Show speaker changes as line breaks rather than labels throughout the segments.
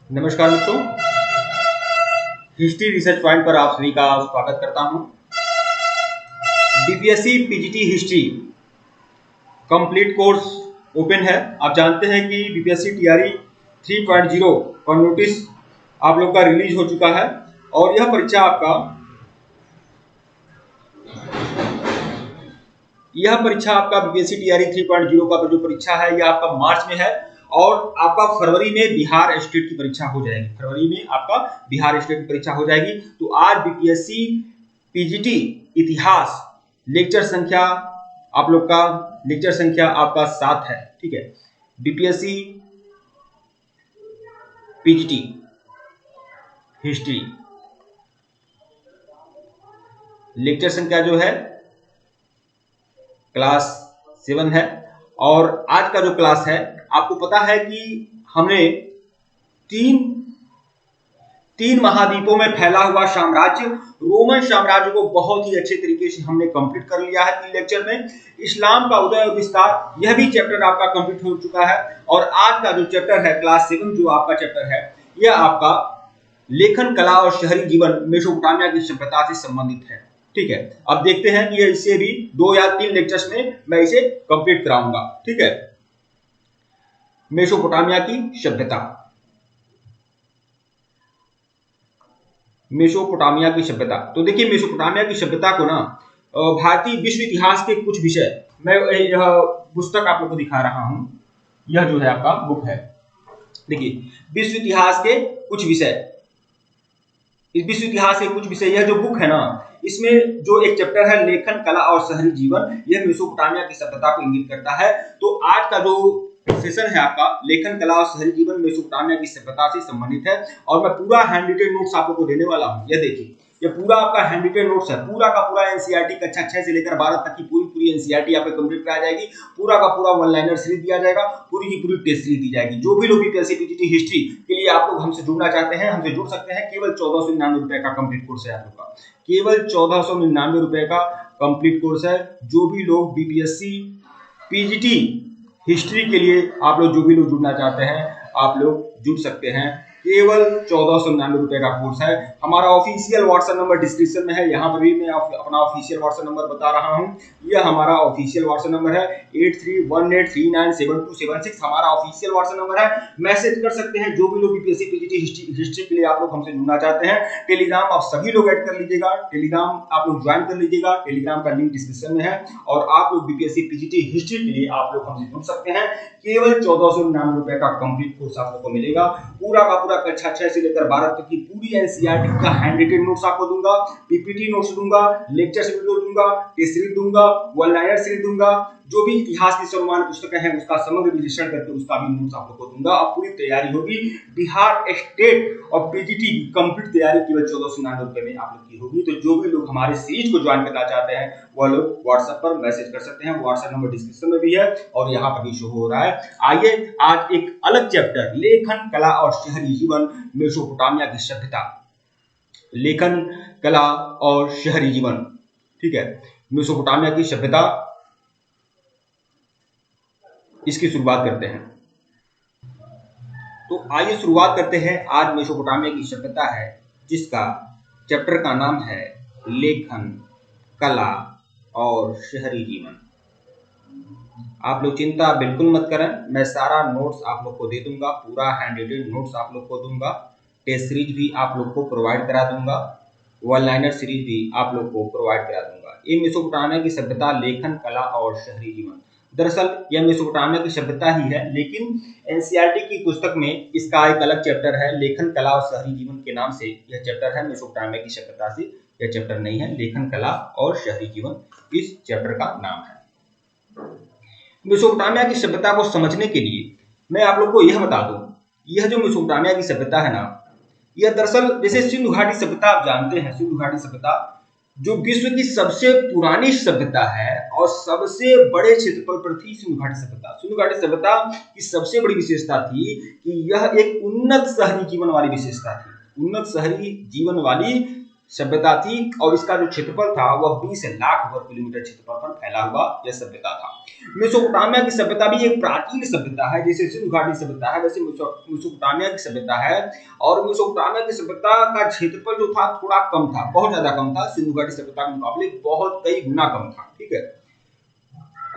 नमस्कार मित्रों, history research point पर आप सभी का स्वागत करता हूं। BPSC PGT history complete course open है। आप जानते हैं कि बीपीएससी टीआरई 3.0 का नोटिस आप लोग का रिलीज हो चुका है और यह परीक्षा आपका बीपीएससी टीआरई 3.0 का जो परीक्षा है यह आपका मार्च में है और आपका फरवरी में बिहार स्टेट की परीक्षा हो जाएगी। फरवरी में आपका बिहार स्टेट की परीक्षा हो जाएगी। तो आज बीपीएससी पीजीटी इतिहास लेक्चर संख्या आपका 7 है। ठीक है, बीपीएससी पीजीटी हिस्ट्री लेक्चर संख्या जो है क्लास 7 है और आज का जो क्लास है आपको पता है कि हमने तीन महाद्वीपों में फैला हुआ साम्राज्य रोमन साम्राज्य को बहुत ही अच्छे तरीके से हमने कंप्लीट कर लिया है 3 लेक्चर में। इस्लाम का उदय और विस्तार यह भी चैप्टर आपका कंप्लीट हो चुका है और आज का जो चैप्टर है क्लास 7 जो आपका चैप्टर है यह आपका लेखन कला और शहरी जीवन मेसोपोटामिया की सभ्यता से संबंधित है। ठीक है, अब देखते हैं कि इससे भी 2 या 3 लेक्चर्स में मैं इसे कंप्लीट कराऊंगा। ठीक है, मेसोपोटामिया की सभ्यता। मेसोपोटामिया की सभ्यता, तो देखिए मेसोपोटामिया की सभ्यता को ना भारतीय विश्व इतिहास के कुछ विषय, मैं यह पुस्तक आप लोग को दिखा रहा हूं। यह जो है आपका बुक है, देखिए विश्व इतिहास के कुछ विषय। इस विश्व इतिहास के कुछ विषय, यह जो बुक है ना इसमें जो एक चैप्टर है लेखन कला और शहरी जीवन, यह मेसोपोटामिया की सभ्यता को इंगित करता है। तो आज का जो सेशन है आपका लेखन कला और शहरी जीवन मेसोपोटामिया की सभ्यता से संबंधित है और मैं पूरा हैंड रिटेन नोट्स आप लोगों को देने वाला हूं। यह देखिए, ये पूरा आपका हैंड रिटेन नोट्स है, पूरा का पूरा एनसीईआरटी कक्षा 6 से लेकर 12 तक की पूरी एनसीईआरटी आपको कंप्लीट कराई जाएगी। पूरा का पूरा वन लाइनर सीरीज दिया जाएगा, पूरी की पूरी टेस्ट सीरीज दी जाएगी। जो भी लोग बीपीएससी पीजीटी हिस्ट्री के लिए आप लोग हमसे जुड़ना चाहते हैं हमसे जुड़ सकते हैं। केवल 1499 रुपए का कंप्लीट कोर्स है आप लोग का, केवल 1499 रुपए का कंप्लीट कोर्स है। जो भी लोग बीपीएससी पीजीटी हिस्ट्री के लिए आप लोग जो भी लोग जुड़ना चाहते हैं आप लोग जुड़ सकते हैं। केवल 1499 रुपए का कोर्स है। हमारा ऑफिशियल व्हाट्सएप नंबर डिस्क्रिप्शन में है, यहाँ पर भी मैं अपना ऑफिशियल व्हाट्सएप नंबर बता रहा हूँ। यह हमारा ऑफिशियल व्हाट्सएप नंबर है 8318397276 हमारा ऑफिशियल व्हाट्सएप नंबर है। मैसेज कर सकते हैं जो भी लोग बीपीएससी पीजीटी हिस्ट्री के लिए आप लोग हमसे जुड़ना चाहते हैं। टेलीग्राम आप सभी लोग ऐड कर लीजिएगा, टेलीग्राम आप लोग ज्वाइन कर लीजिएगा, टेलीग्राम का लिंक डिस्क्रिप्शन में है और आप लोग बीपीएससी पीजीटी हिस्ट्री के लिए आप लोग हमसे जुड़ सकते हैं। केवल 1499 रुपए का कंप्लीट कोर्स आप लोग को मिलेगा। पूरा का पूरा कक्षा 6 से लेकर 12 तक की पूरी एनसीईआरटी का हैंड रिटेन नोट्स आपको दूंगा, पीपीटी नोट्स दूंगा, लेक्चर वीडियो दूंगा, टेस्ट सीरीज दूंगा, वन लाइनर सीरीज दूंगा। जो भी इतिहास की सर्वमान्य पुस्तकें हैं उसका समग्र विश्लेषण करके उसका भी नोट्स आप लोग को दूंगा। अब पूरी तैयारी होगी बिहार स्टेट और पीजीटी की कंप्लीट तैयारी केवल 1499 रुपए में आप लोग की होगी। तो जो भी लोग हमारे सीरीज को ज्वाइन करना चाहते हैं वह लोग व्हाट्सएप पर मैसेज कर सकते हैं। व्हाट्सएप नंबर डिस्क्रिप्शन में भी है और यहाँ पर भी शो हो रहा है। आइए आज एक अलग चैप्टर लेखन कला और शहरी जीवन मेसोपोटामिया की सभ्यता, लेखन कला और शहरी जीवन। ठीक है, मेसोपोटामिया की सभ्यता, इसकी शुरुआत करते हैं। तो आइए शुरुआत करते हैं। आज मेसोपोटामिया की सभ्यता है जिसका चैप्टर का नाम है लेखन कला और शहरी जीवन। आप लोग चिंता बिल्कुल मत करें, मैं सारा नोट्स आप लोग को दे दूंगा, पूरा हैंड रिटेन नोट्स आप लोग को दूंगा, टेस्ट सीरीज भी आप लोग को प्रोवाइड करा दूंगा, वन लाइनर सीरीज भी आप लोग को प्रोवाइड करा दूंगा। ये मेसोपोटामिया की सभ्यता लेखन कला और शहरी जीवन, दरअसल यह मेसोपोटामिया की सभ्यता ही है लेकिन एनसीईआरटी की पुस्तक में इसका एक अलग चैप्टर है लेखन कला और शहरी जीवन के नाम से यह चैप्टर है। मेसोपोटामिया की सभ्यता से यह चैप्टर नहीं है, लेखन कला और शहरी जीवन इस चैप्टर का नाम है। मेसोपोटामिया की सभ्यता को समझने के लिए मैं आप लोग को यह बता दूं, यह जो मेसोपोटामिया की सभ्यता है ना, यह दरअसल जैसे सिंधु घाटी सभ्यता आप जानते हैं, सिंधु घाटी सभ्यता जो विश्व की सबसे पुरानी सभ्यता है और सबसे बड़े क्षेत्रफल पर थी सिंधु घाटी सभ्यता। सिंधु घाटी सभ्यता की सबसे बड़ी विशेषता थी कि यह एक उन्नत शहरी जीवन वाली विशेषता थी, उन्नत शहरी जीवन वाली सभ्यता थी और इसका जो क्षेत्रफल था वह 20 लाख वर्ग किलोमीटर क्षेत्रफल पर फैला हुआ यह सभ्यता था। मेसोपोटामिया की सभ्यता भी एक प्राचीन सभ्यता है, जैसे सिंधु घाटी सभ्यता है वैसे मेसोपोटामिया की सभ्यता है। और मेसोपोटामिया की सभ्यता का क्षेत्रफल जो था थोड़ा कम था, बहुत ज्यादा कम था, सिंधु घाटी सभ्यता के मुकाबले बहुत कई गुना कम था, ठीक है।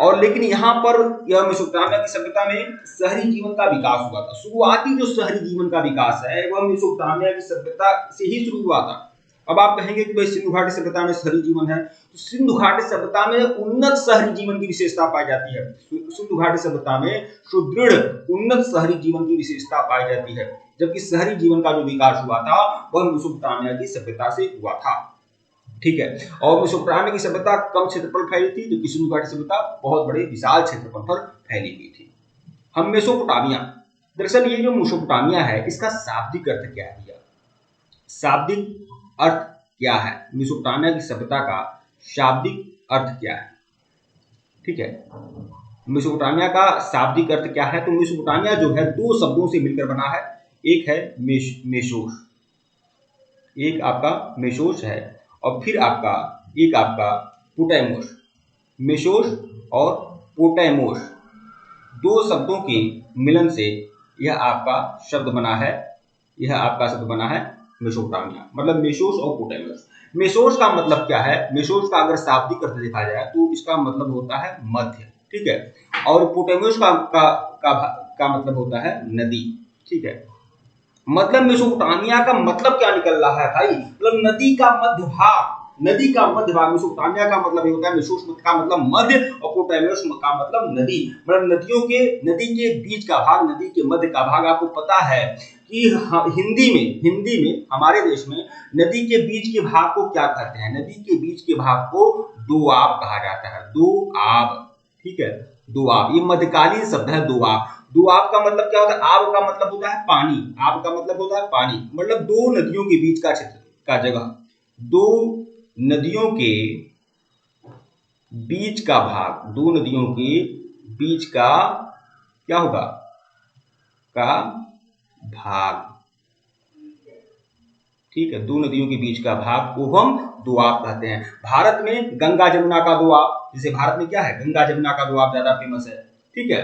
और लेकिन यहाँ पर यह मेसोपोटामिया की सभ्यता में शहरी जीवन का विकास हुआ था। शुरुआती जो शहरी जीवन का विकास है वह मेसोपोटामिया की सभ्यता से ही शुरू हुआ था। अब आप कहेंगे कि भाई सिंधु घाटी सभ्यता में शहरी जीवन है, तो सिंधु घाटी सभ्यता में उन्नत शहरी जीवन की विशेषता पाई जाती है। सिंधु घाटी सभ्यता में सुदृढ़ उन्नत शहरी जीवन की विशेषता पाई जाती है, जबकि शहरी जीवन का जो विकास हुआ था वह मेसोपोटामिया की सभ्यता से हुआ था, ठीक है। और मेसोपोटामिया की सभ्यता कम क्षेत्रफल फैली थी, जबकि सिंधु घाटी सभ्यता बहुत बड़े विशाल क्षेत्रफल पर फैली हुई थी। हम मेसोपोटामिया, दरअसल ये जो मेसोपोटामिया है इसका शाब्दिक अर्थ क्या है? शाब्दिक अर्थ क्या है? मेसोपोटामिया की सभ्यता का शाब्दिक अर्थ क्या है? ठीक है, मेसोपोटामिया का शाब्दिक अर्थ क्या है? तो मेसोपोटामिया जो है दो शब्दों से मिलकर बना है। एक है मेशोस, एक आपका मेशोस है, और फिर आपका एक आपका पोटैमोस। मेशोस और पोटैमोस दो शब्दों के मिलन से यह आपका शब्द बना है, यह आपका शब्द बना है मेसोपोटामिया, मतलब मेशोस और पोटैमोस। मेशोस का मतलब क्या है? मेशोस का अगर शाब्दिक अर्थ देखा जाए तो इसका मतलब होता है मध्य, ठीक है। और पोटैमोस का मतलब होता है नदी, ठीक है। मतलब मेसोपोटामिया का मतलब क्या निकल रहा है भाई? मतलब नदी का मध्य भाग, नदी का मध्य भाग। मेसोपोटामिया का मतलब ये होता है, मेशोस का मतलब मध्य और पोटैमोस का मतलब नदी, मतलब नदी के बीच का भाग, नदी के मध्य का भाग। आपको पता है कि हिंदी में हमारे देश में नदी के बीच के भाग को क्या कहते हैं? नदी के बीच के भाग को दोआब कहा जाता है, दोआब, ठीक है, दोआब। ये मध्यकालीन शब्द है दोआब। दोआब का मतलब क्या होता है? आब का मतलब होता है पानी, आब का मतलब होता है पानी, मतलब दो नदियों के बीच का क्षेत्र का जगह, दो नदियों के बीच का भाग, दो नदियों के बीच का क्या होगा? का भाग, ठीक है, दो नदियों के बीच का भाग को हम दोआब कहते हैं। भारत में गंगा जमुना का दोआब, जैसे भारत में क्या है, गंगा जमुना का दोआब ज्यादा फेमस है, ठीक है।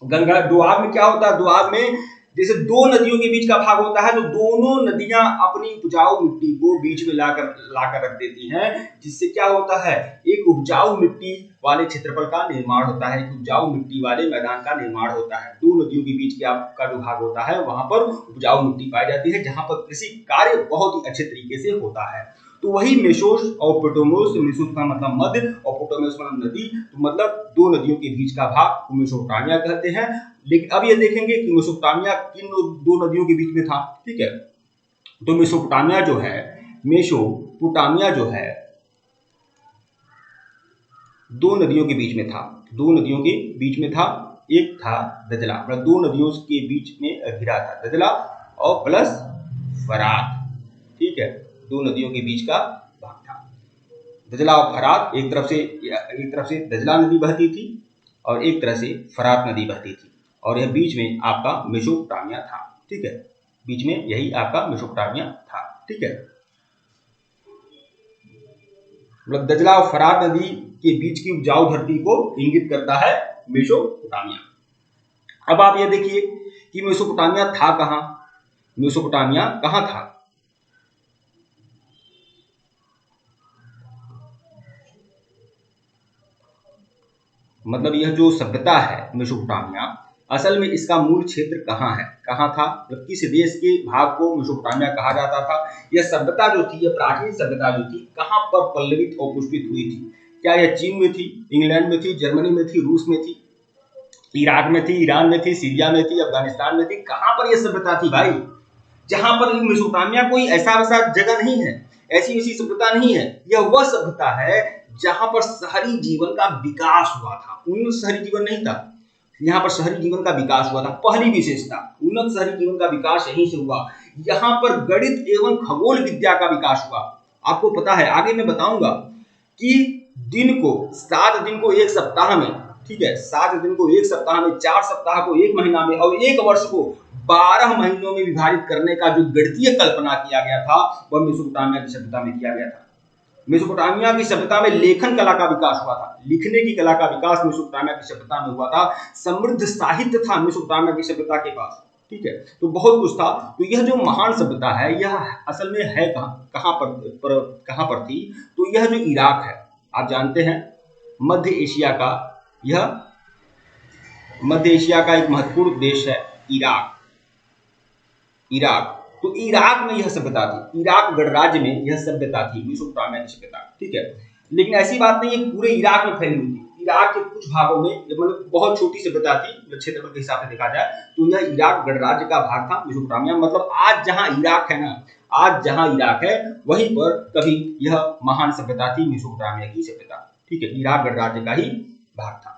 गंगा दोआब में क्या होता है? दोआब में जैसे दो नदियों के बीच का भाग होता है तो दोनों नदियां अपनी उपजाऊ मिट्टी को बीच में लाकर रख देती हैं, जिससे क्या होता है? एक उपजाऊ मिट्टी वाले क्षेत्रफल का निर्माण होता है, एक उपजाऊ मिट्टी वाले मैदान का निर्माण होता है। दो नदियों के बीच का जो भाग होता है वहां पर उपजाऊ मिट्टी पाई जाती है, जहां पर कृषि कार्य बहुत ही अच्छे तरीके से होता है। तो वही मेशोस और पोटैमोस, मेशोस का मतलब मध्य और पोटैमोस मतलब नदी, तो मतलब दो नदियों के बीच का भाग को मेसोपोटामिया कहते हैं। लेकिन अब ये देखेंगे कि मेसोपोटामिया किन दो नदियों के बीच में था, ठीक है। तो मेसोपोटामिया जो है दो नदियों के बीच में था, दो नदियों के बीच में था। एक था दजला, मतलब दो नदियों के बीच में घिरा था, दजला और प्लस फरात, ठीक है, दो नदियों के बीच का भाग था। दजला और फरात, एक तरफ से दजला नदी बहती थी और एक तरह से फरात नदी बहती थी, और यह बीच में आपका मेसोपोटामिया था, ठीक है, बीच में यही आपका मेसोपोटामिया था, ठीक है। मतलब दजला और फरात नदी के बीच की उपजाऊ धरती को इंगित करता है मेसोपोटामिया। अब आप ये देखिए कि मेसोपोटामिया था कहां? मेसोपोटामिया कहां था? मतलब यह जो सभ्यता है मेसोपोटामिया, असल में इसका मूल क्षेत्र कहाँ है, कहाँ था, मतलब किस देश के भाग को मेसोपोटामिया कहा जाता था? यह सभ्यता जो थी, यह प्राचीन सभ्यता जो थी, कहाँ पर पल्लवित और पुष्पित हुई थी? क्या यह चीन में थी, इंग्लैंड में थी, जर्मनी में थी, रूस में थी, इराक में थी, ईरान में थी, सीरिया में थी, अफगानिस्तान में थी? कहाँ पर यह सभ्यता थी भाई? जहां पर मेसोपोटामिया कोई ऐसा वैसा जगह नहीं है, ऐसी वैसी सभ्यता नहीं है। यह वह सभ्यता है जहां पर शहरी जीवन का विकास हुआ था, उन्नत शहरी जीवन नहीं था, यहाँ पर शहरी जीवन का विकास हुआ था। पहली विशेषता, उन्नत शहरी जीवन का विकास यहीं से हुआ। यहाँ पर गणित एवं खगोल विद्या का विकास हुआ। आपको पता है, आगे मैं बताऊंगा कि दिन को 7 दिन को एक सप्ताह में, ठीक है, 7 दिन को एक सप्ताह में, 4 सप्ताह को एक महीना में और एक वर्ष को 12 महीनों में विभाजित करने का जो गणितीय कल्पना किया गया था वह मेसोपोटामिया की सभ्यता में किया गया था। मेसोपोटामिया की सभ्यता में लेखन कला का विकास हुआ था, लिखने की कला का विकास मेसोपोटामिया की सभ्यता में हुआ था। समृद्ध साहित्य था मेसोपोटामिया की सभ्यता के पास, ठीक है, तो बहुत कुछ था। तो यह जो महान सभ्यता है यह असल में है कहां पर थी? तो यह जो इराक है, आप जानते हैं मध्य एशिया का, यह मध्य एशिया का एक महत्वपूर्ण देश है इराक। इराक, तो इराक में यह सभ्यता थी, इराक गणराज्य में यह सभ्यता थी मेसोपोटामिया की सभ्यता, ठीक है। लेकिन ऐसी बात नहीं है पूरे इराक में फैली हुई थी, इराक के कुछ भागों में मतलब बहुत छोटी सभ्यता थी क्षेत्रफल के हिसाब से देखा जाए तो यह इराक गणराज्य का भाग था मेसोपोटामिया। मतलब आज जहां इराक है ना, आज जहां इराक है वहीं पर कभी यह महान सभ्यता थी मेसोपोटामिया की सभ्यता, ठीक है, इराक गणराज्य का ही भाग था।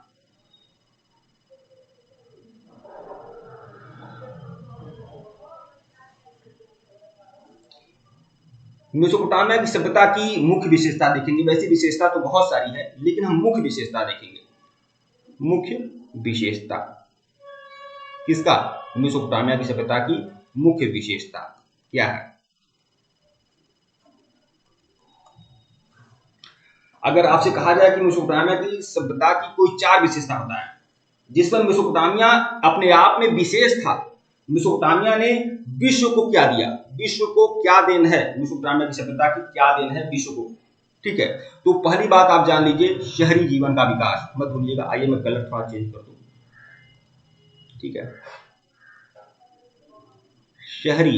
मेसोपोटामिया की सभ्यता की मुख्य विशेषता देखेंगे। वैसी विशेषता तो बहुत सारी है लेकिन हम मुख्य विशेषता देखेंगे। मुख्य विशेषता किसका? मेसोपोटामिया की सभ्यता की मुख्य विशेषता क्या है? अगर आपसे कहा जाए कि मेसोपोटामिया की सभ्यता की कोई 4 विशेषता बताएं जिसमें मेसोपोटामिया अपने आप में विशेष था, मेसोपोटामिया ने विश्व को क्या दिया, विश्व को क्या देन है, मेसोपोटामिया की सभ्यता की क्या देन है विश्व को, ठीक है। तो पहली बात आप जान लीजिए शहरी जीवन का विकास। मत भूलिएगा, आइए मैं कलर थोड़ा चेंज कर दूं, ठीक है। शहरी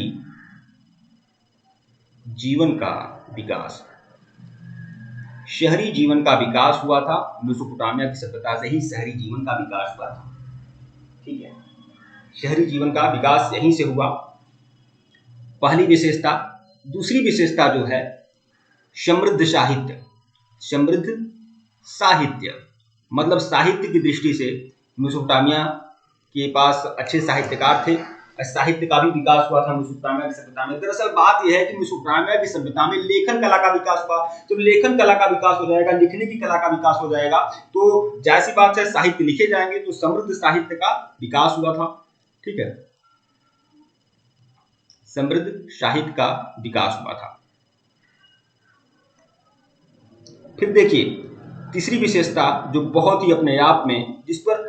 जीवन का विकास, शहरी जीवन का विकास हुआ था मेसोपोटामिया की सभ्यता से ही शहरी जीवन का विकास हुआ था, ठीक है। शहरी जीवन का विकास यहीं से हुआ, पहली विशेषता। दूसरी विशेषता जो है समृद्ध साहित्य। समृद्ध साहित्य मतलब साहित्य की दृष्टि से मेसोपोटामिया के पास अच्छे साहित्यकार थे, साहित्य का भी विकास हुआ था मेसोपोटामिया की सभ्यता में। दरअसल बात यह है कि मेसोपोटामिया की सभ्यता में लेखन कला का विकास हुआ। जब लेखन कला का विकास हो जाएगा, लिखने की कला का विकास हो जाएगा तो जाहिर सी बात है साहित्य लिखे जाएंगे, तो समृद्ध साहित्य का विकास हुआ था, ठीक है, समृद्ध साहित्य का विकास हुआ था। फिर देखिए तीसरी विशेषता जो बहुत ही अपने आप में, जिस पर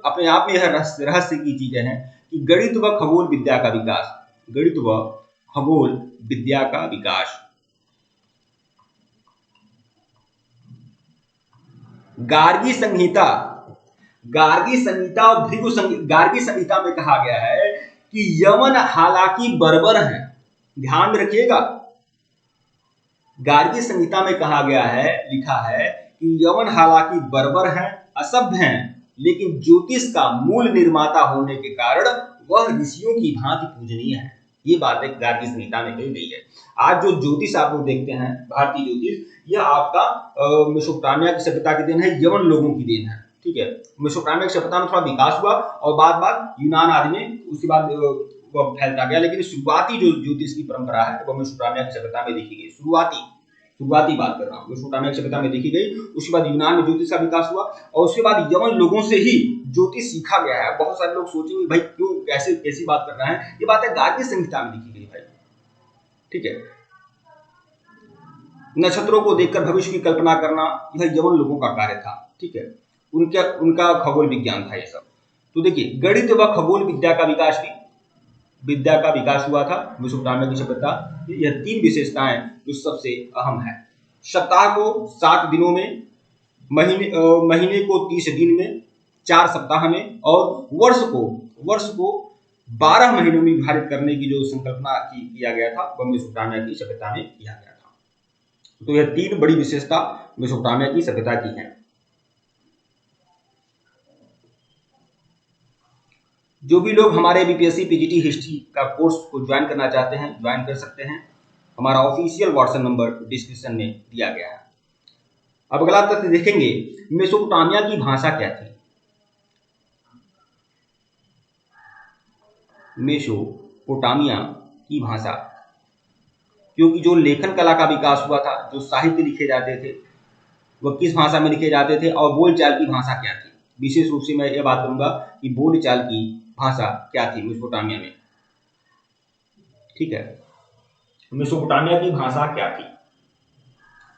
अपने आप में यह रहस्य की चीजें हैं कि गणित व खगोल विद्या का विकास, गणित व खगोल विद्या का विकास। गार्गी संहिता, गार्गी संहिता और भृगु संहिता, गार्गी संहिता में कहा गया है कि यमन हालांकि बर्बर है, ध्यान में रखिएगा, गार्गी संहिता में कहा गया है, लिखा है कि यमन हालांकि बर्बर हैं, असभ्य हैं, लेकिन ज्योतिष का मूल निर्माता होने के कारण वह ऋषियों की भांति पूजनीय है। ये बात एक गार्गी संहिता में कही गई है। आज जो ज्योतिष आप लोग देखते हैं, भारतीय ज्योतिष, यह आपका मेसोपोटामिया की सभ्यता की देन है, यमन लोगों की देन है, ठीक है। मेसोपोटामिया की सभ्यता में थोड़ा विकास हुआ और बाद यूनान आदि में उसके बाद वह फैलता गया, लेकिन शुरुआती जो ज्योतिष की परंपरा है वह मेसोपोटामिया की सभ्यता में देखी गई। शुरुआती बात कर रहा हूँ, मेसोपोटामिया की सभ्यता में देखी गई। उसके बाद यूनान में ज्योतिष का विकास हुआ और उसके बाद यमन लोगों से ही ज्योतिष सीखा गया है। बहुत सारे लोग सोचेंगे भाई क्यों, कैसी बात कर रहे हैं, ये बात है गार्गी संहिता में लिखी गई भाई, ठीक है। नक्षत्रों को देखकर भविष्य की कल्पना करना यह यमन लोगों का कार्य था, ठीक है, उनका खगोल विज्ञान था ये सब। तो देखिए गणित व खगोल विद्या का विकास हुआ था मेसोपोटामिया की सभ्यता। यह 3 विशेषताएं जो सबसे अहम है। सप्ताह को 7 दिनों में, महीने को 30 दिन में, 4 सप्ताह में, और वर्ष को 12 महीनों में विभाजित करने की जो संकल्पना किया गया था वह मेसोपोटामिया की सभ्यता में किया गया था। तो यह 3 बड़ी विशेषता मेसोपोटामिया की सभ्यता की है। जो भी लोग हमारे बीपीएससी पीजीटी हिस्ट्री का कोर्स को ज्वाइन करना चाहते हैं, ज्वाइन कर सकते हैं। हमारा ऑफिशियल व्हाट्सएप नंबर डिस्क्रिप्शन में दिया गया है। अब अगला तथ्य देखेंगे, मेसोपोटामिया की भाषा क्या थी। मेसोपोटामिया की भाषा, क्योंकि जो लेखन कला का विकास हुआ था, जो साहित्य लिखे जाते थे वह किस भाषा में लिखे जाते थे, और बोलचाल की भाषा क्या थी। विशेष रूप से मैं यह बात करूंगा कि बोलचाल की भाषा क्या थी मेसोपोटामिया में, ठीक है, मेसोपोटामिया की भाषा क्या थी।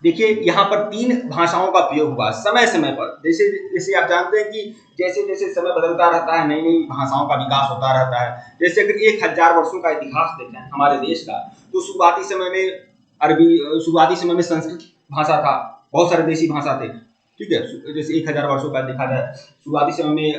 देखिए यहाँ पर 3 भाषाओं का प्रयोग हुआ समय समय पर। जैसे जैसे आप जानते हैं कि जैसे जैसे समय बदलता रहता है, नई नई भाषाओं का विकास होता रहता है। जैसे अगर 1000 वर्षों का इतिहास देखें हमारे देश का, तो शुरुआती समय में शुरुआती समय में संस्कृत भाषा था, बहुत सारे देशी भाषा थे, ठीक है। जैसे 1000 वर्षों का देखा जाए, शुरुआती समय में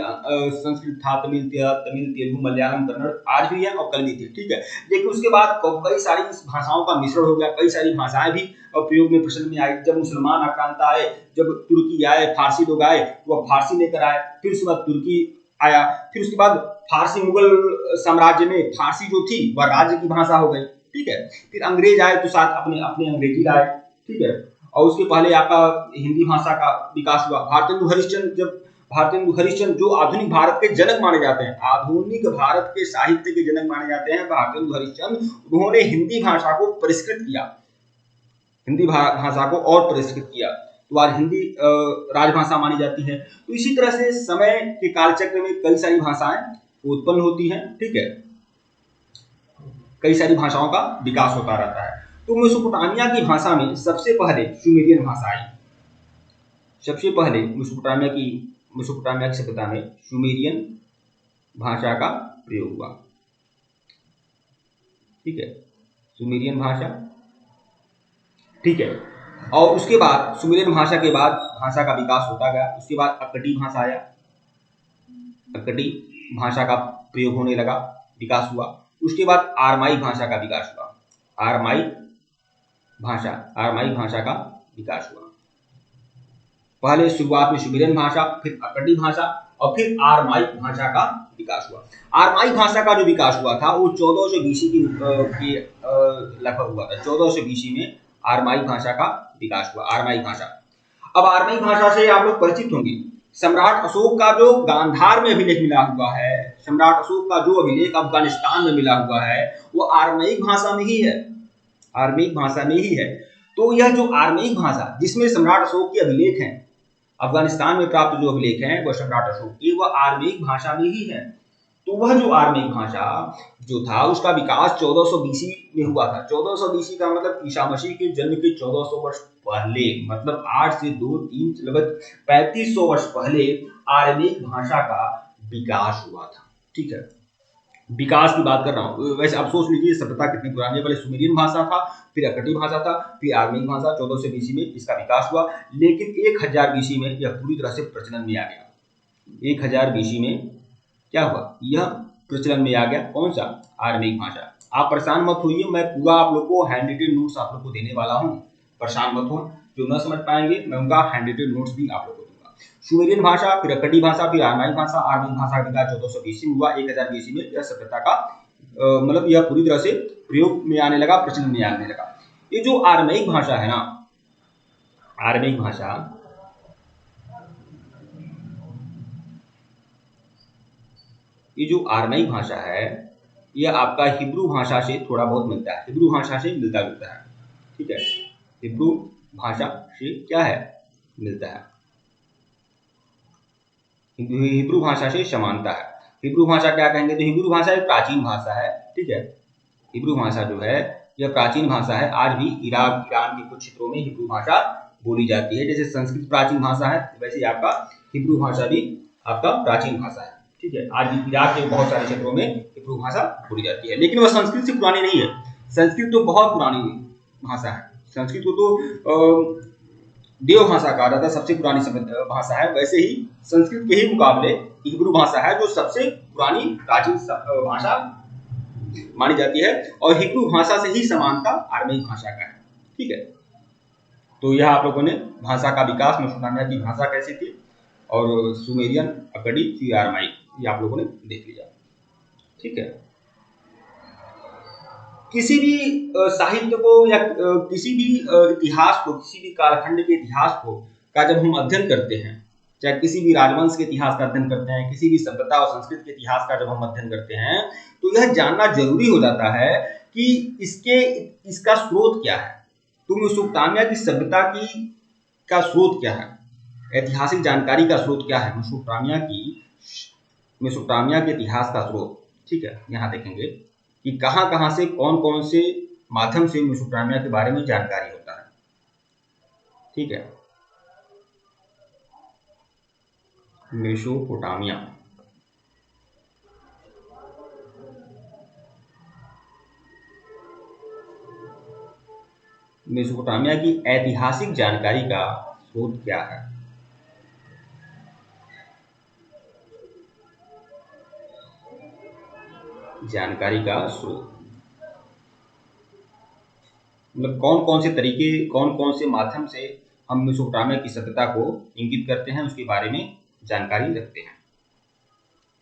संस्कृत था, तमिल तेलुगु मलयालम कन्नड़ आज भी है और कल भी थी, ठीक है। लेकिन उसके बाद कई सारी इस भाषाओं का मिश्रण हो गया, कई सारी भाषाएं भी प्रयोग में प्रचलन में आई। जब मुसलमान आक्रांता आए, जब तुर्की आए, फारसी लोग आए, वो फारसी लेकर आए, फिर उसके बाद तुर्की आया, फिर उसके बाद फारसी मुगल साम्राज्य में फारसी जो थी वह राज्य की भाषा हो गई, ठीक है। फिर अंग्रेज आए तो साथ अपने अपने अंग्रेजी लाए, ठीक है। और उसके पहले आपका हिंदी भाषा का विकास हुआ। भारतेंदु हरिश्चंद्र जो आधुनिक भारत के जनक माने जाते हैं, आधुनिक भारत के साहित्य के जनक माने जाते हैं भारतेंदु हरिश्चंद्र, उन्होंने हिंदी भाषा को परिष्कृत किया, हिंदी भाषा को और परिष्कृत किया, तो आज हिंदी राजभाषा मानी जाती है। तो इसी तरह से समय के कालचक्र में कई सारी भाषाएं उत्पन्न होती हैं, ठीक है, कई सारी भाषाओं का विकास होता रहता है। तो मेसोपोटामिया की भाषा में सबसे पहले सुमेरियन भाषा आई। सबसे पहले मेसोपोटामिया की सभ्यता में सुमेरियन भाषा का प्रयोग हुआ, ठीक है, सुमेरियन भाषा, ठीक है। और उसके बाद सुमेरियन भाषा के बाद भाषा का विकास होता गया। उसके बाद अक्कटी भाषा आया, अक्कटी भाषा का प्रयोग होने लगा, विकास हुआ। उसके बाद आरमाई भाषा का विकास हुआ, आरमाई भाषा का विकास हुआ। पहले शुरुआत में सुमेरियन भाषा, फिर अक्कटी भाषा और फिर आरमाई भाषा का विकास हुआ। आरमाई भाषा का जो विकास हुआ था वो 1400 बीसी की लगभग हुआ था। 1400 बीसी में आरमाई भाषा का विकास हुआ, आरमाई भाषा। अब आरमाई भाषा से आप लोग परिचित होंगे। सम्राट अशोक का जो गांधार में अभिलेख मिला हुआ है, सम्राट अशोक का जो अभिलेख अफगानिस्तान में मिला हुआ है, वो आरमाइक भाषा में ही है, आरमाइक भाषा में ही है। तो यह जो आरमाइक भाषा जिसमें सम्राट अशोक के अभिलेख हैं, अफगानिस्तान में प्राप्त जो अभिलेख हैं वह सम्राट अशोक की, वह आरमाइक भाषा में ही है। तो वह जो आरमाइक भाषा जो था उसका विकास 1400 बीसी में हुआ था। 1400 बीसी का मतलब ईसा मसीह के जन्म के 1400 वर्ष पहले, मतलब 8 से 2 3 लगभग 3500 वर्ष पहले आरमाइक भाषा का विकास हुआ था, ठीक है। विकास की बात कर रहा हूँ। वैसे आप सोच लीजिए सभ्यता कितनी पुरानी है। पहले सुमेरियन भाषा था, फिर अक्कटी भाषा था, फिर आरमाइक भाषा। 1400 बीसी में इसका विकास हुआ, लेकिन 1000 बीसी में यह पूरी तरह से प्रचलन में आ गया। 1000 बीसी में क्या हुआ, यह प्रचलन में आ गया। कौन सा, आरमाइक भाषा। आप परेशान मत होइए, मैं पूरा आप लोग को हैंड रिटेन नोट्स आप लोग को देने वाला हूँ, परेशान मत हो। जो न समझ पाएंगे मैं उनका हैंड रिटेन नोट्स भी आप लोग को दूंगा। सुमेरियन भाषा, फिर अक्कटी भाषा, फिर आरमाइक भाषा। आरमाइक भाषा का विकास 1400 बीसी में हुआ। 1000 बीसी में यह सभ्यता का मतलब यह पूरी तरह से प्रयोग में आने लगा, प्रचलन में आने लगा। ये जो आरमाइक भाषा है ना, आरमाइक भाषा, ये जो आरमाइक भाषा है यह आपका हिब्रू भाषा से थोड़ा बहुत मिलता है, हिब्रू भाषा से मिलता जुलता है, ठीक है। हिब्रू भाषा से क्या है, मिलता है, हिब्रू भाषा से समानता है। हिब्रू भाषा क्या कहेंगे, तो हिब्रू भाषा एक प्राचीन भाषा है, ठीक है। हिब्रू भाषा जो है यह प्राचीन भाषा है। आज भी इराक ईरान के कुछ क्षेत्रों में हिब्रू भाषा बोली जाती है। जैसे संस्कृत प्राचीन भाषा है, वैसे आपका हिब्रू भाषा भी आपका प्राचीन भाषा है, ठीक है। आज भी इराक के बहुत सारे क्षेत्रों में हिब्रू भाषा बोली जाती है, लेकिन वह संस्कृत से पुरानी नहीं है। संस्कृत तो बहुत पुरानी भाषा है। संस्कृत को तो देव भाषा कहा जाता है, सबसे पुरानी भाषा है। वैसे ही संस्कृत के ही मुकाबले हिब्रू भाषा है जो सबसे पुरानी प्राचीन भाषा मानी जाती है, और हिब्रू भाषा से ही समानता आरमाइक भाषा का है, ठीक है। तो यह आप लोगों ने भाषा का विकास, मेसोपोटामिया की भाषा कैसी थी, और सुमेरियन, अक्कडी, फिर आरमाइक, ये आप लोगों ने देख लिया, ठीक है। किसी भी साहित्य को या किसी भी इतिहास को, किसी भी कालखंड के इतिहास को का जब हम अध्ययन करते हैं, चाहे किसी भी राजवंश के इतिहास का अध्ययन करते हैं, किसी भी सभ्यता और संस्कृति के इतिहास का जब हम अध्ययन करते हैं, तो यह जानना जरूरी हो जाता है कि इसका स्रोत क्या है। तो मेसोपोटामिया की सभ्यता का स्रोत क्या है, ऐतिहासिक जानकारी का स्रोत क्या है। मेसोपोटामिया की मेसोपोटामिया के इतिहास का स्रोत। ठीक है, यहाँ देखेंगे कि कहाँ कहाँ से कौन कौन से माध्यम से मेसोपोटामिया के बारे में जानकारी होता है। ठीक है, मेसोपोटामिया, मेसोपोटामिया की ऐतिहासिक जानकारी का स्रोत क्या है? जानकारी का स्रोत मतलब कौन कौन से तरीके, कौन कौन से माध्यम से हम मेसोपोटामिया की सभ्यता को इंगित करते हैं, उसके बारे में जानकारी रखते हैं।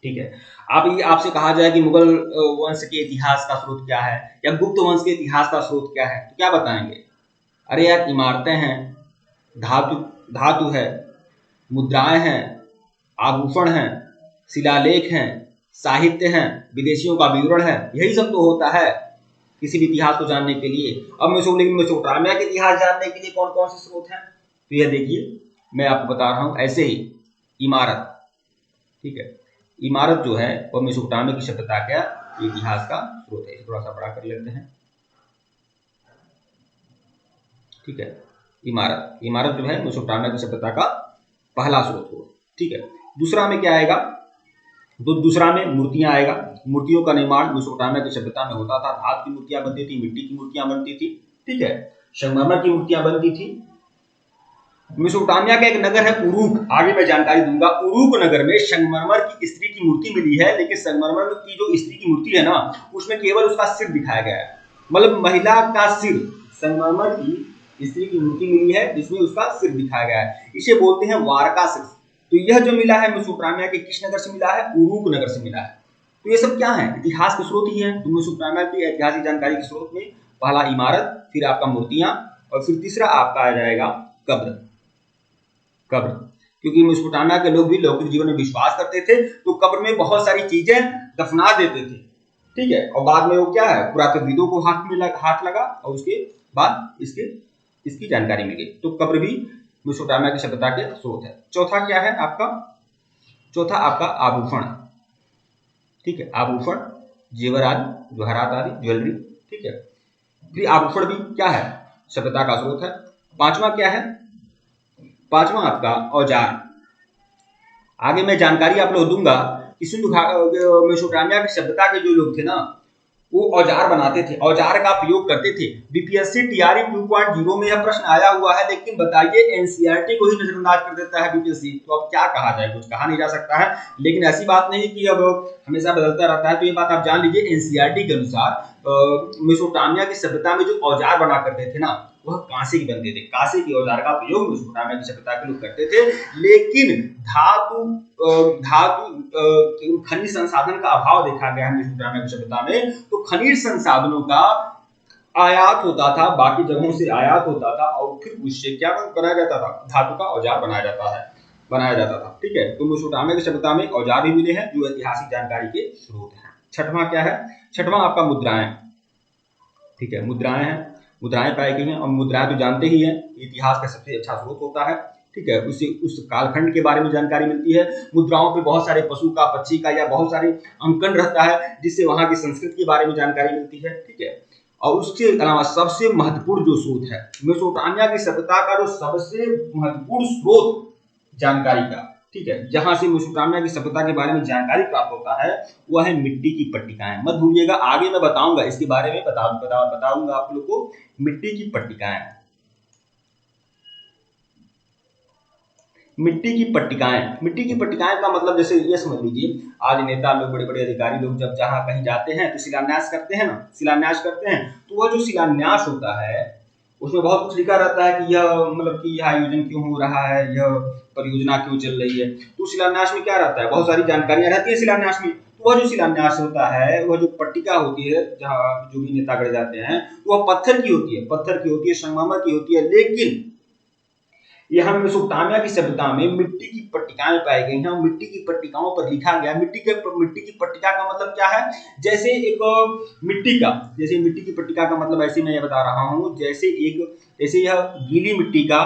ठीक है, आपसे कहा जाए कि मुगल वंश के इतिहास का स्रोत क्या है या गुप्त वंश के इतिहास का स्रोत क्या है, तो क्या बताएंगे? अरे यार, इमारतें हैं, धातु धातु है, मुद्राएं हैं, आभूषण हैं, शिलालेख हैं, साहित्य हैं, विदेशियों का विवरण है, यही सब तो होता है किसी भी इतिहास को जानने के लिए। अब मेसोपोटामिया के इतिहास जानने के लिए कौन कौन से स्रोत हैं, तो यह देखिए मैं आपको बता रहा हूं। ऐसे ही इमारत, ठीक है, इमारत जो है वह मेसोपोटामिया की सभ्यता का इतिहास का स्रोत है। थोड़ा सा बड़ा कर लेते हैं। ठीक है, इमारत जो है मेसोपोटामिया की सभ्यता का पहला स्रोत होगा। ठीक है, दूसरा में क्या आएगा? तो दूसरा में मूर्तियां आएगा। मूर्तियों का निर्माण मेसोपोटामिया की सभ्यता में होता था। धातु की मूर्तियां बनती थी, मिट्टी की मूर्तियां बनती थी, ठीक है, संगमरमर की मूर्तियां बनती थी। मेसोपोटामिया का एक नगर है उरूक, आगे मैं जानकारी दूंगा। उरूक नगर में संगमरमर की स्त्री की मूर्ति मिली है, लेकिन संगमरमर की जो स्त्री की मूर्ति है ना, उसमें केवल उसका सिर दिखाया गया है, मतलब महिला का सिर। संगमरमर की स्त्री की मूर्ति मिली है जिसमें उसका सिर दिखाया गया है, इसे बोलते हैं वारका सिर। तो यह जो मिला है मेसोपोटामिया के किस नगर से मिला है? उरूक नगर से मिला है। तो ये सब क्या है? इतिहास के स्रोत ही है। तो मेसोपोटामिया की ऐतिहासिक जानकारी के स्रोत में पहला इमारत, फिर आपका मूर्तियां, और फिर तीसरा आपका आ जाएगा कब्र। कब्र, क्योंकि मेसोपोटामिया के लोग भी लौकिक जीवन में विश्वास करते थे, तो कब्र में बहुत सारी चीजें दफना देते थे। ठीक है, और बाद में वो क्या है, पुरातत्वविदों को हाथ लगा और उसके बाद इसकी जानकारी मिली। तो कब्र भी मेसोपोटामिया की सभ्यता के स्रोत है। चौथा क्या है आपका? चौथा आपका आभूषण। ठीक है, आभूषण, जेवर आदि, जवाहरात आदि, ज्वेलरी। ठीक है, फिर आभूषण भी क्या है? सभ्यता का स्रोत है। पांचवा क्या है? पांचवा आपका औजार। आगे मैं जानकारी आप लोग दूंगा कि मेसोपोटामिया की सभ्यता के जो लोग थे ना, वो औजार बनाते थे, औजार का प्रयोग करते थे। बीपीएससी टीआरई 2.0 में यह प्रश्न आया हुआ है, लेकिन बताइए एनसीईआरटी को ही नजरअंदाज कर देता है बीपीएससी। तो अब क्या कहा जाए, कुछ कहा नहीं जा सकता है। लेकिन ऐसी बात नहीं कि अब हमेशा बदलता रहता है, तो ये बात आप जान लीजिए, एनसीईआरटी के अनुसार मेसोपोटामिया की सभ्यता में जो औजार बना करते थे ना, वह कांसे के बनते थे। कांसे के औजार का प्रयोग मेसोपोटामिया की सभ्यता के लोग करते थे। लेकिन धातु खनिज संसाधन का अभाव देखा गया है मेसोपोटामिया की सभ्यता में, तो खनिज संसाधनों का आयात होता था, बाकी जगहों से आयात होता था, और फिर उससे क्या बनाया जाता था? धातु का औजार बनाया जाता था। ठीक है, तो मेसोपोटामिया की सभ्यता में औजार भी मिले हैं जो ऐतिहासिक जानकारी के स्रोत हैं। छठवां क्या है? छठवां आपका मुद्राएं। ठीक है, मुद्राएं हैं, मुद्राएं पाई गई हैं, और मुद्राएं तो जानते ही हैं इतिहास का सबसे अच्छा स्रोत होता है। ठीक है, उससे उस कालखंड के बारे में जानकारी मिलती है। मुद्राओं पे बहुत सारे पशु का, पक्षी का या बहुत सारे अंकन रहता है, जिससे वहां की संस्कृति के बारे में जानकारी मिलती है। ठीक है, और उसके अलावा सबसे महत्वपूर्ण जो स्रोत है मेसोपोटामिया की सभ्यता का, जो सबसे महत्वपूर्ण स्रोत जानकारी का, ठीक है, जहां से मेसोपोटामिया की सभ्यता के बारे में जानकारी प्राप्त होता है, वह है मिट्टी की पट्टिकाएं। मत भूलिएगा, आगे मैं बताऊंगा इसके बारे में, बताऊंगा आप लोग को मिट्टी की पट्टिकाएं। मिट्टी की पट्टिकाएं का मतलब जैसे ये समझ लीजिए, आज नेता लोग, बड़े बड़े अधिकारी लोग जब जहां कहीं जाते हैं तो शिलान्यास करते हैं तो वह जो शिलान्यास होता है उसमें बहुत कुछ लिखा रहता है कि यह मतलब कि यह आयोजन क्यों हो रहा है, यह परियोजना क्यों चल रही है। तो शिलान्यास में क्या रहता है? बहुत सारी जानकारियां रहती है शिलान्यास में। तो वह जो शिलान्यास होता है, वह जो पट्टिका होती है जहाँ जो भी नेता गढ़ जाते हैं, तो वह पत्थर की होती है, संगमरमर की होती है। लेकिन यहाँ मेसोपोटामिया की सभ्यता में मिट्टी की पट्टिकाएं पाई गई हैं। मिट्टी की पट्टिकाओं पर लिखा गया, मिट्टी की पट्टिका का मतलब क्या है? जैसे मिट्टी की पट्टिका का मतलब ऐसे मैं ये बता रहा हूँ, जैसे यह गीली मिट्टी का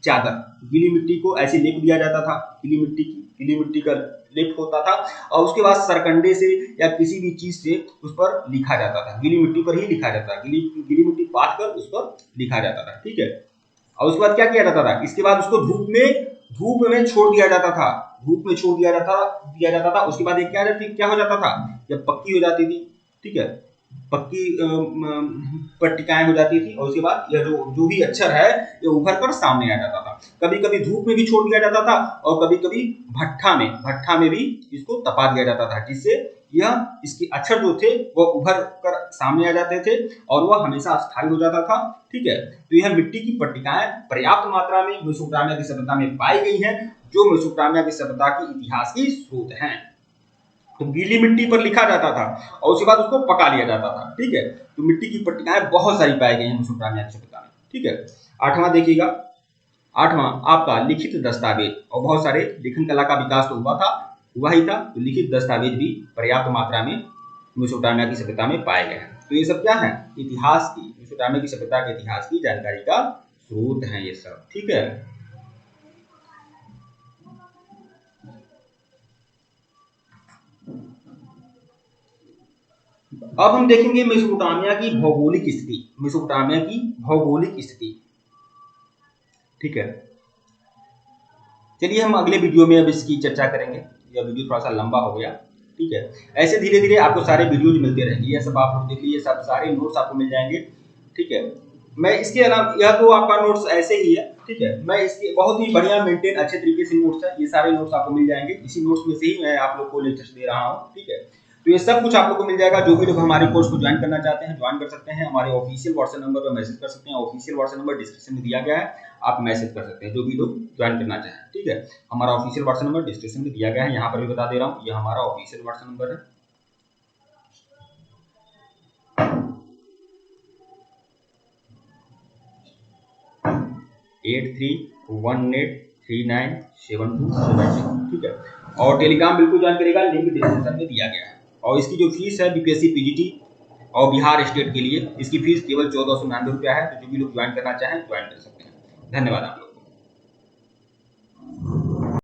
चादर, गीली मिट्टी को ऐसे लेप दिया जाता था, गीली मिट्टी की गीली मिट्टी का लेप होता था और उसके बाद सरकंडे से या किसी भी चीज से उस पर लिखा जाता था, गीली मिट्टी पर ही लिखा जाता था, गीली मिट्टी पाथ कर उस पर लिखा जाता था। ठीक है, और उसके बाद क्या किया जाता था, इसके बाद उसको धूप में छोड़ दिया जाता था, धूप में छोड़ दिया जाता था। उसके बाद क्या हो जाता था, जब पक्की हो जाती थी, ठीक है, पक्की पट्टिकाएं हो जाती थी और उसके बाद यह जो भी अक्षर है ये उभर कर सामने आ जाता था। कभी कभी धूप में भी छोड़ दिया जाता था और कभी कभी भट्ठा में भी इसको तपा दिया जाता था, जिससे यह इसके अक्षर जो थे वह उभर कर सामने आ जाते थे और वह हमेशा स्थायी हो जाता था। ठीक है, तो यह मिट्टी की पट्टिकाएं पर्याप्त मात्रा में मेसोपोटामिया की सभ्यता में पाई गई हैं, जो मेसोपोटामिया की सभ्यता की इतिहास की स्रोत हैं। तो गीली मिट्टी पर लिखा जाता था और उसके बाद उसको पका लिया जाता था। ठीक है, तो मिट्टी की पट्टिकाएं बहुत सारी पाई गई हैं मेसोपोटामिया की सभ्यता में। ठीक है, आठवां देखिएगा, आठवां आपका लिखित दस्तावेज, और बहुत सारे लेखन कला का विकास तो हुआ था, हुआ ही था, तो लिखित दस्तावेज भी पर्याप्त मात्रा में मेसोपोटामिया की सभ्यता में पाए गए हैं। तो ये सब क्या है, इतिहास की, मेसोपोटामिया की सभ्यता के इतिहास की जानकारी का स्रोत है ये सब। ठीक है, अब हम देखेंगे मेसोपोटामिया की भौगोलिक स्थिति, मेसोपोटामिया की भौगोलिक स्थिति। ठीक है, चलिए हम अगले वीडियो में अब इसकी चर्चा करेंगे, यह वीडियो थोड़ा सा लंबा हो गया। ठीक है, ऐसे धीरे धीरे आपको सारे वीडियोज मिलते रहेंगे, ये सब आप लोग देख लीजिए, सब सारे नोट्स आपको मिल जाएंगे। ठीक है, मैं इसके अलावा, यह तो आपका नोट्स ऐसे ही है। ठीक है, मैं इसके बहुत ही बढ़िया मेंटेन अच्छे तरीके से नोट्स है, ये सारे नोट्स आपको मिल जाएंगे, इसी नोट्स में से ही मैं आप लोग को लेक्चर्स दे रहा हूँ। ठीक है, तो ये सब कुछ आप लोग को मिल जाएगा। जो भी लोग हमारे कोर्स को ज्वाइन करना चाहते हैं ज्वाइन कर सकते हैं, हमारे ऑफिशियल व्हाट्सएप नंबर पर मैसेज कर सकते हैं, ऑफिशियल व्हाट्सएप नंबर डिस्क्रिप्शन में दिया गया है, आप मैसेज कर सकते हैं जो भी लोग ज्वाइन करना चाहें। ठीक है, हमारा ऑफिशियल व्हाट्सएप नंबर डिस्क्रिप्शन में दिया गया है, यहाँ पर भी बता दे रहा हूँ, ये हमारा ऑफिशियल व्हाट्सएप नंबर है। एट 318397276। ठीक है, और टेलीग्राम बिल्कुल ज्वाइन करेगा, लिंक डिस्क्रिप्शन में दिया गया है। और इसकी जो फीस है बीपीएससी पीजीटी और बिहार स्टेट के लिए, इसकी फीस केवल 1499 रुपया है। तो जो भी लोग ज्वाइन करना चाहें ज्वाइन कर सकते हैं। धन्यवाद आप।